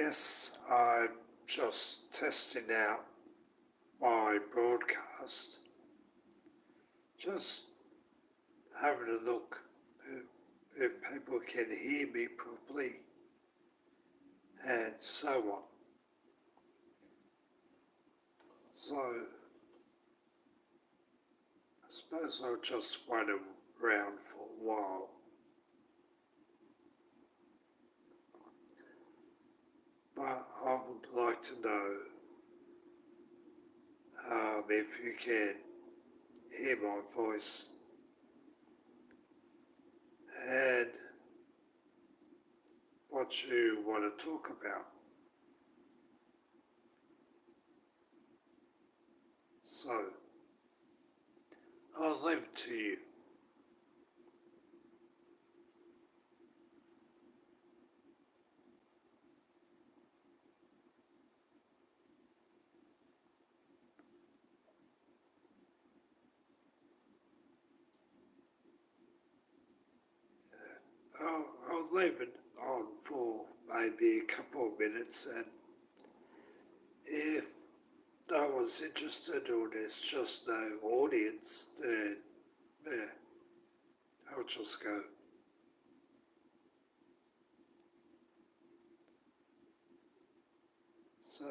Yes, I'm just testing out my broadcast, just having a look if people can hear me properly and so on. So, I suppose I'll just wait around for a while. But I would like to know if you can hear my voice and what you want to talk about. So, I'll leave it to you. I'll leave it on for maybe a couple of minutes, and if no one's interested or there's just no audience, then yeah, I'll just go. So,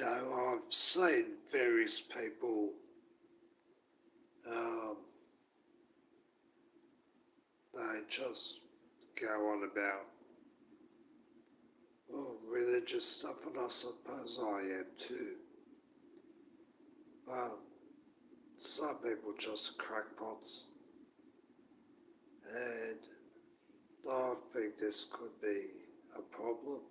I've seen various people um, they just go on about religious stuff, and I suppose I am too. But some people just crackpots, and I think this could be a problem.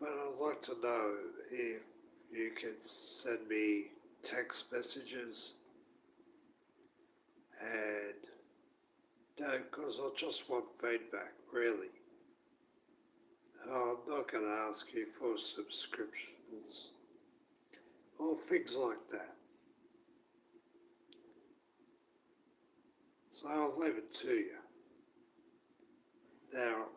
But I'd like to know if you can send me text messages and no, because I just want feedback, really. I'm not going to ask you for subscriptions or things like that. So I'll leave it to you. Now,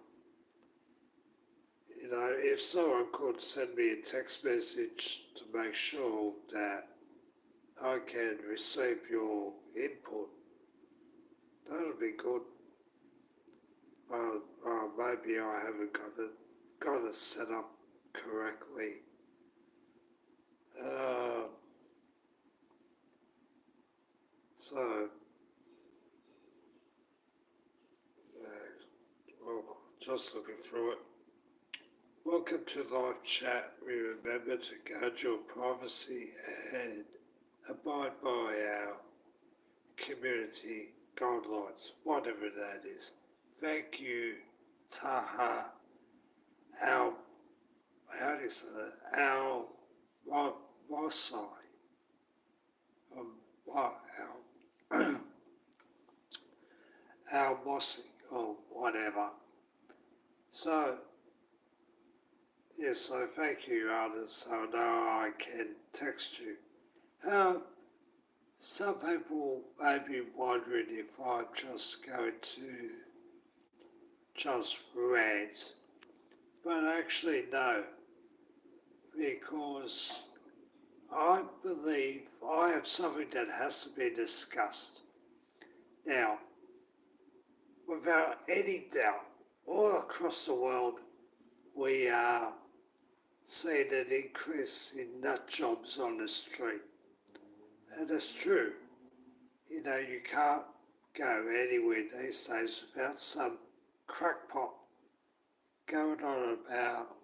if someone could send me a text message to make sure that I can receive your input, that would be good. Maybe I haven't got it set up correctly. So, just looking through it. Welcome to live chat. Remember to guard your privacy and abide by our community guidelines, whatever that is. Thank you, Taha. How do you say that? Wasai. Al Mossy or whatever. So, yes, so thank you, others. So now I can text you. Some people may be wondering if I'm just going to just rant, but actually no, because I believe I have something that has to be discussed. Now, without any doubt, all across the world, we are seeing an increase in nut jobs on the street. And it's true. You can't go anywhere these days without some crackpot going on about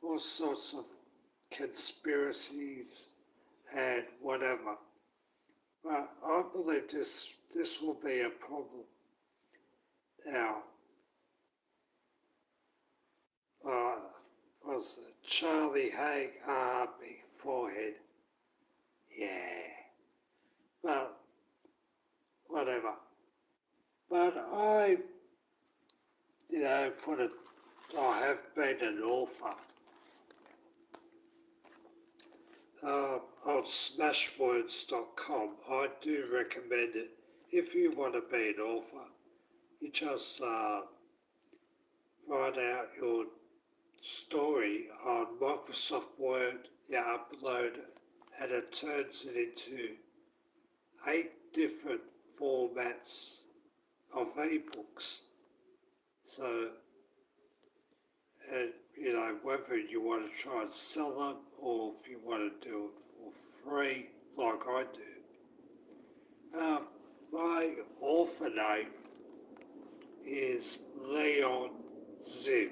all sorts of conspiracies and whatever. But I believe this will be a problem. Now, was it Charlie Haig? Big forehead. Yeah. But whatever. But I have been an author smashwords.com. I do recommend it if you want to be an author. You just write out your story on Microsoft Word, you upload it, and it turns it into 8 different formats of ebooks. So, and whether you want to try and sell them or if you want to do it for free, like I do. My author name is Leon Ziv.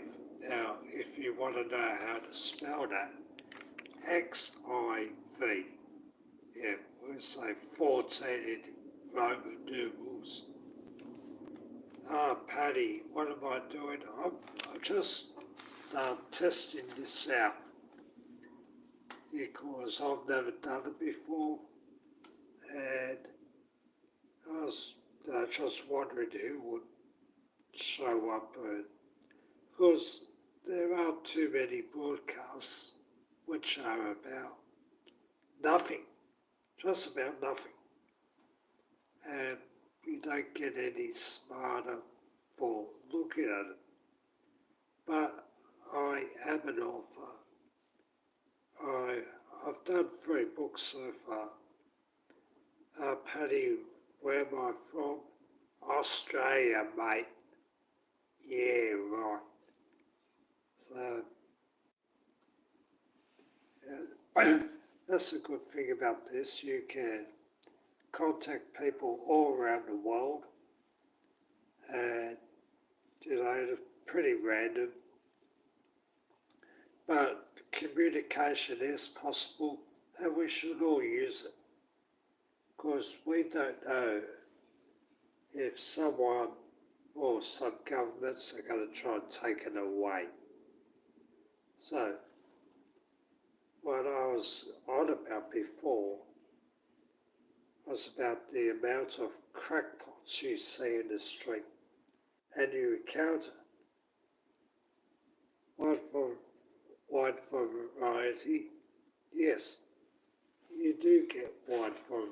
Now, if you want to know how to spell that, Xiv. Yeah, we'll say 14 in Roman numerals. Paddy, what am I doing? I'm just testing this out because I've never done it before, and I was just wondering who would show up, because there aren't too many broadcasts which are about nothing, just about nothing, and you don't get any smarter for looking at it. But I am an author. I've done 3 books so far. Paddy, where am I from? Australia, mate. Yeah, right. So, that's a good thing about this. You can contact people all around the world, and it's pretty random. But communication is possible, and we should all use it, because we don't know if someone or some governments are going to try and take it away. So, what I was on about before was about the amount of crackpots you see in the street, and you encounter one for variety. Yes, you do get one for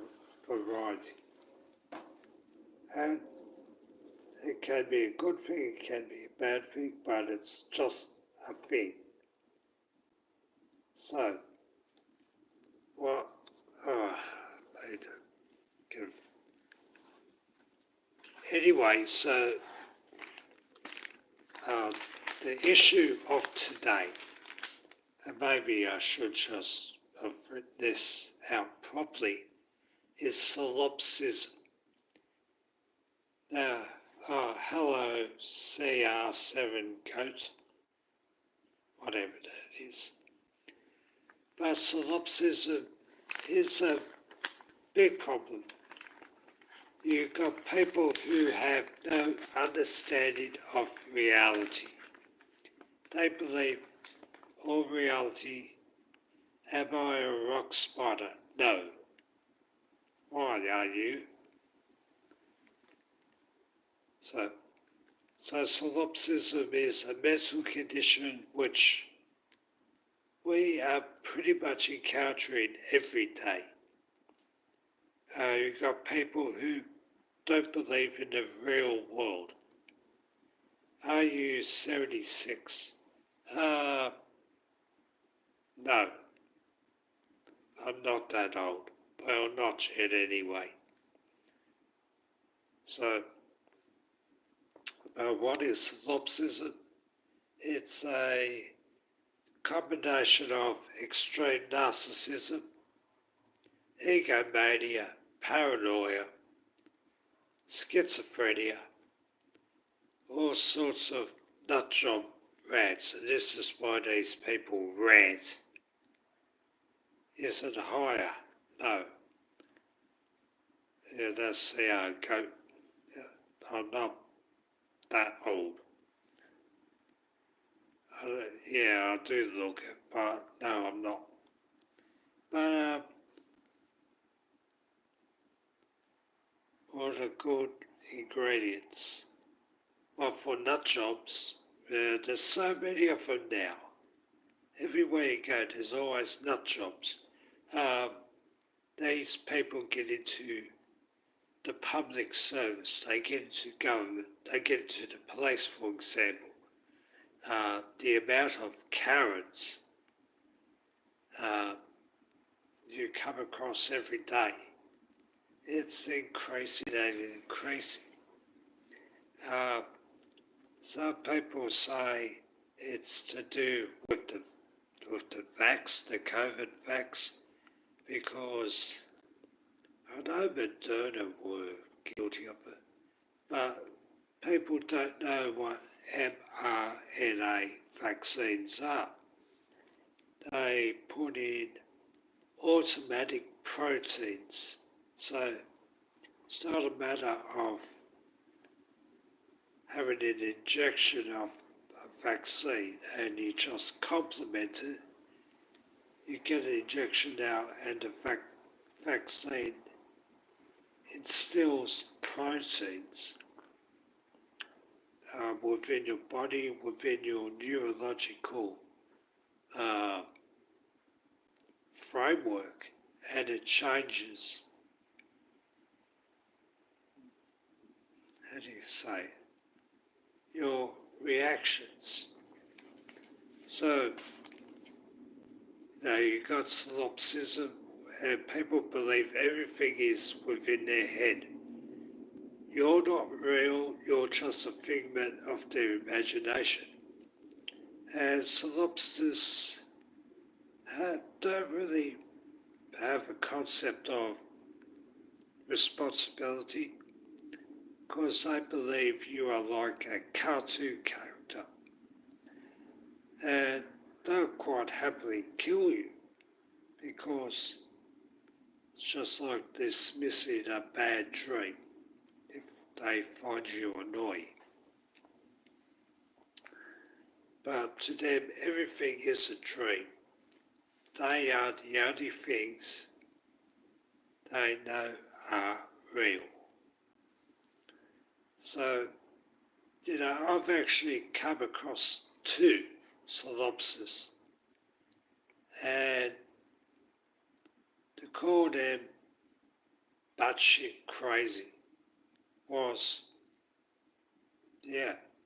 variety, and it can be a good thing, it can be a bad thing, but it's just a thing. So, well, they give. Anyway, so the issue of today, and maybe I should just have written this out properly, is solipsism. Now, hello CR7 goat, whatever that is. But solipsism is a big problem. You've got people who have no understanding of reality. They believe all reality. Am I a rock spotter? No. Why are you? So solipsism is a mental condition which we are pretty much encountering every day. You've got people who don't believe in the real world. Are you 76? No, I'm not that old. Well, not yet anyway. So, what is solipsism? It's a combination of extreme narcissism, egomania, paranoia, schizophrenia, all sorts of nutjob rants, and this is why these people rant. Is it higher? No. Yeah, that's the goat. Yeah, I'm not that old. I do look it, but no, I'm not. But what are good ingredients? Well, for nut jobs, there's so many of them now. Everywhere you go, there's always nut jobs. these people get into the public service, they get into government, they get into the police, for example. The amount of Karens uh, you come across every day, it's increasing and increasing. Uh, some people say it's to do with the vax, the COVID vax, because I know Moderna were guilty of it, but people don't know what mRNA vaccines are. They put in automatic proteins, so it's not a matter of having an injection of a vaccine and you just complement it. You get an injection now and the vaccine instills proteins within your body, within your neurological uh, framework, and it changes, how do you say, your reactions. So, you got solipsism, and people believe everything is within their head. You're not real, you're just a figment of their imagination. And solipsists don't really have a concept of responsibility because they believe you are like a cartoon character and they'll quite happily kill you because it's just like dismissing a bad dream if they find you annoying. But to them, everything is a dream. They are the only things they know are real. So, I've actually come across two solipsists, and to call them batshit crazy was,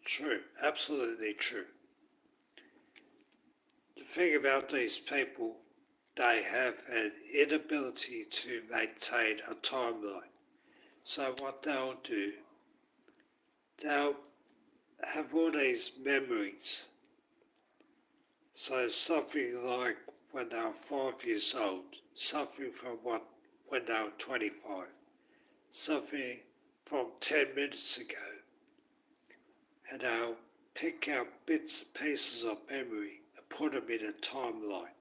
true, absolutely true. The thing about these people, they have an inability to maintain a timeline. So what they'll do, they'll have all these memories. So something like when they were 5 years old, something from when they were 25, something from 10 minutes ago, and they'll pick out bits and pieces of memory and put them in a timeline.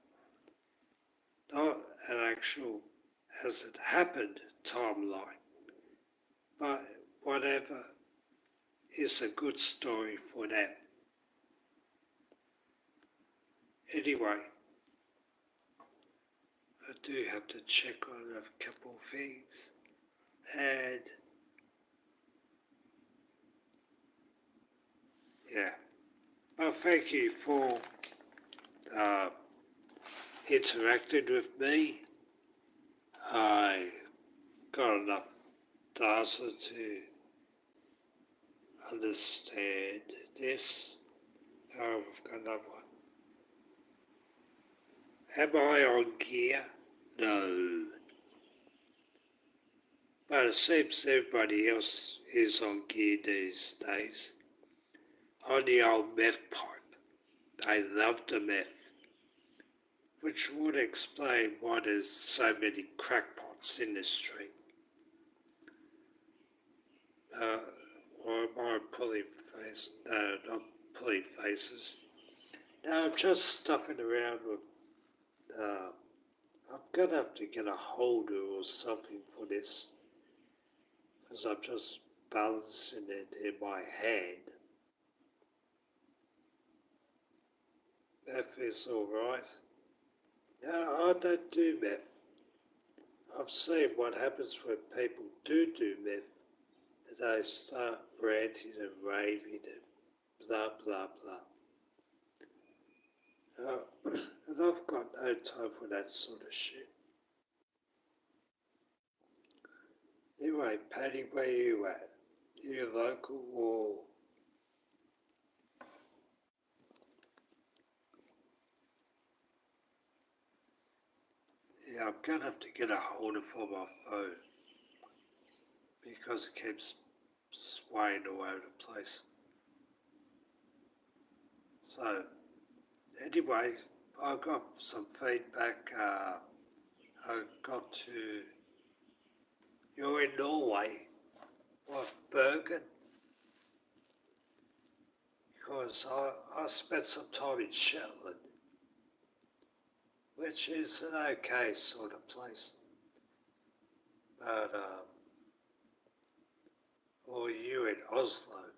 Not an actual has it happened timeline, but whatever is a good story for them. Anyway, I do have to check on a couple of things, and well, thank you for interacting with me. I got enough data to understand this. I've got another one. Am I on gear? No. But it seems everybody else is on gear these days. On the old meth pipe. They love the meth. Which would explain why there's so many crackpots in the street. Or am I pulling faces? No, not pulling faces. No, I'm just stuffing around with I'm going to have to get a holder or something for this because I'm just balancing it in my hand. Meth is alright. No, I don't do meth. I've seen what happens when people do meth. They start ranting and raving and blah blah blah. And I've got no time for that sort of shit. Anyway, Paddy, where you at? You local or? Yeah, I'm gonna have to get a hold of it on my phone because it keeps swaying all over the place. So, anyway, I got some feedback. I got to, you're in Norway, what, Bergen? Because I spent some time in Shetland, which is an okay sort of place. But, or you in Oslo,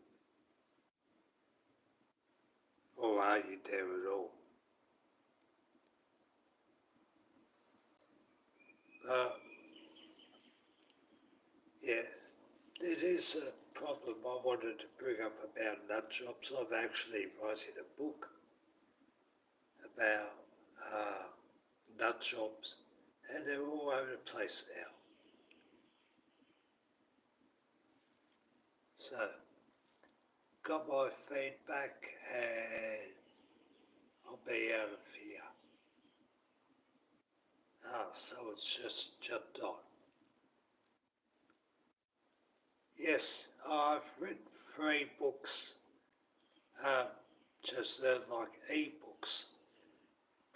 or are you there at all? But, yeah, it is a problem I wanted to bring up about nut jobs. I'm actually writing a book about nut jobs, and they're all over the place now. So, got my feedback, and I'll be out of here. So it's just jumped on. Yes, I've written 3 books, um, just like e-books.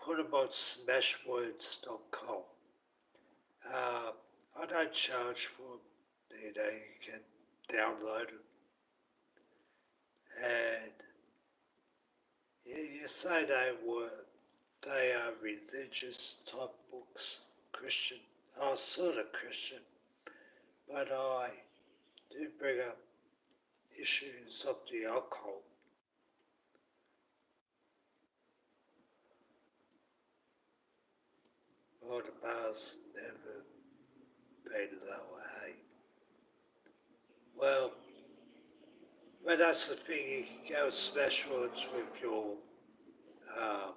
Put them on smashwords.com. I don't charge for them. You can download them. And yeah, you say they are religious type books, Christian. I'm sort of Christian, but I do bring up issues of the alcohol. Or the bar's never been lower, hey? Well, that's the thing, you can go smash words with your uh,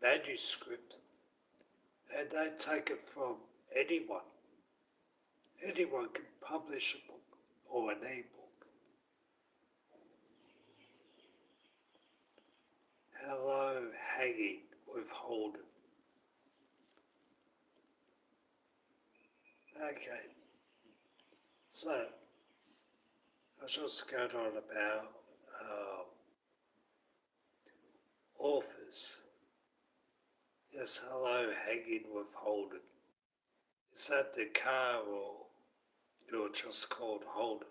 manuscript, and they take it from anyone. Anyone can publish a book or an e-book. Hello, hanging with Holden. Okay, so I was just going on about authors. Yes, hello, hanging with Holden. Is that the car or you're just called Holden?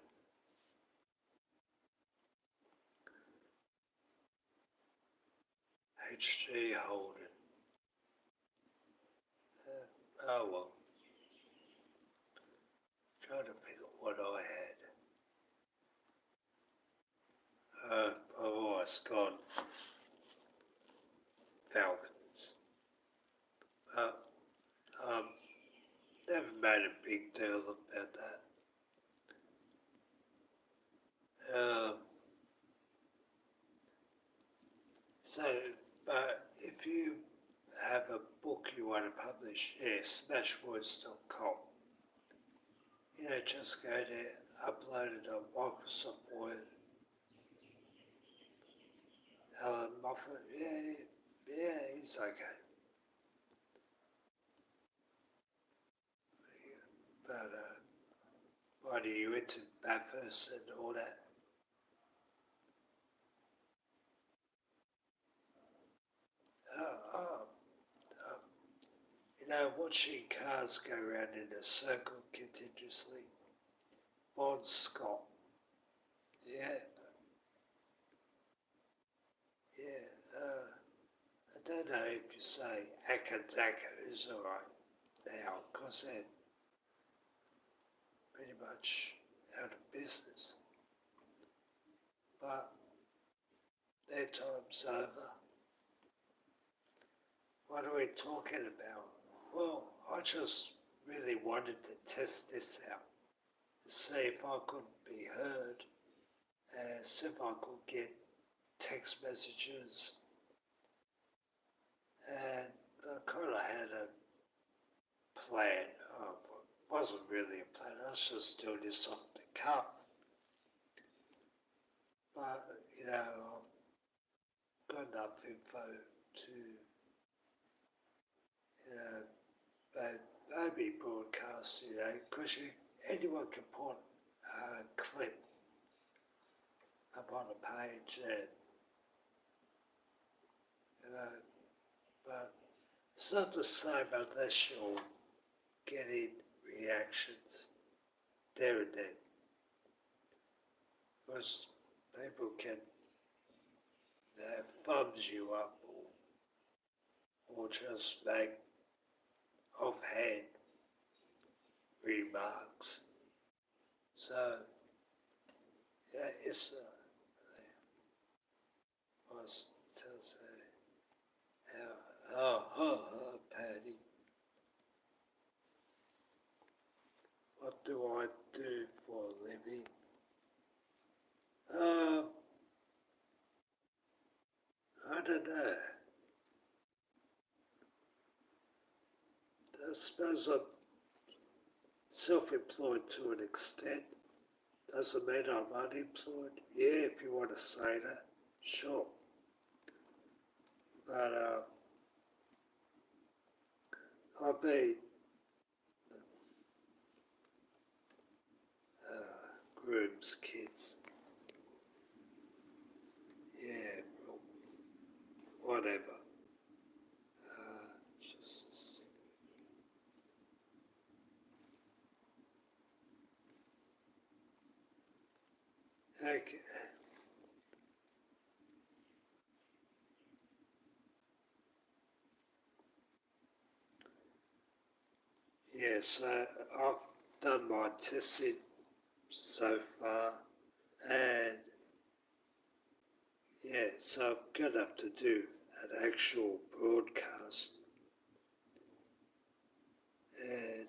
H.G. Holden. Oh well, trying to think of what I had. I've always gone Falcons. But never made a big deal about that. Um, so, but if you have a book you want to publish, yeah, smashwords.com. Just go there, upload it on Microsoft Word. Alan Moffat, yeah, he's okay. But what are you into Bathurst and all that? Oh, watching cars go around in a circle continuously. Bon Scott. Yeah, yeah. I don't know if you say Akadaka is alright now, because they're pretty much out of business. But their time's over. What are we talking about? Well, I just really wanted to test this out to see if I could be heard and see if I could get text messages. And I kind of had a plan of wasn't really a plan. I was just doing this off the cuff. But, I've got enough info to, maybe broadcast, because anyone can put a clip up on a page and, but it's not the same unless you're getting reactions there and then. Because people can thumbs you up or just make offhand remarks. So, it's I was tells how, Paddy, what do I do for a living? I don't know. I suppose I'm self-employed to an extent. Doesn't mean I'm unemployed. Yeah, if you want to say that, sure. But I've been grooms kids. Yeah, well, whatever. Just okay. Yeah, so I've done my testing so far, and yeah, so I'm gonna have to do an actual broadcast, and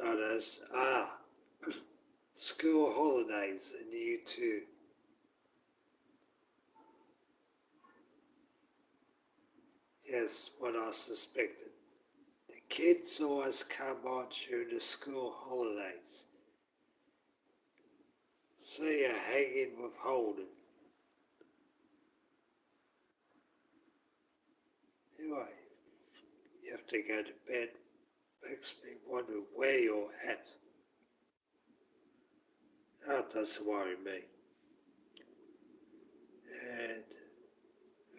others school holidays in year two. Yes, what I suspected. The kids always come on during the school holidays. See you hanging with Holden. Anyway, you have to go to bed. Makes me wonder where you're at. That doesn't worry me. And,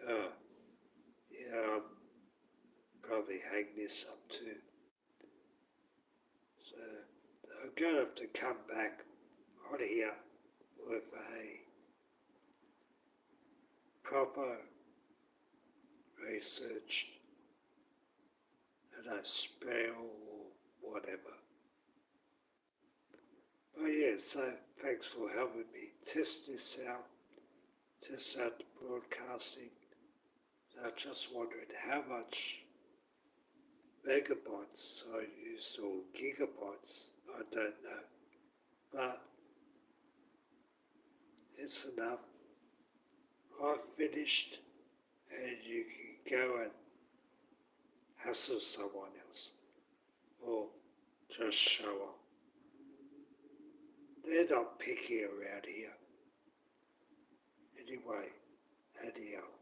I'm probably hang this up too. So, I'm going to have to come back on here with a proper research and a spell or whatever. But yeah, so thanks for helping me test this out, test out the broadcasting. I just wondered how much megabytes I used or gigabytes, I don't know. But it's enough. I've finished and you can go and hassle someone else or just show up. They're not picky around here. Anyway, adios.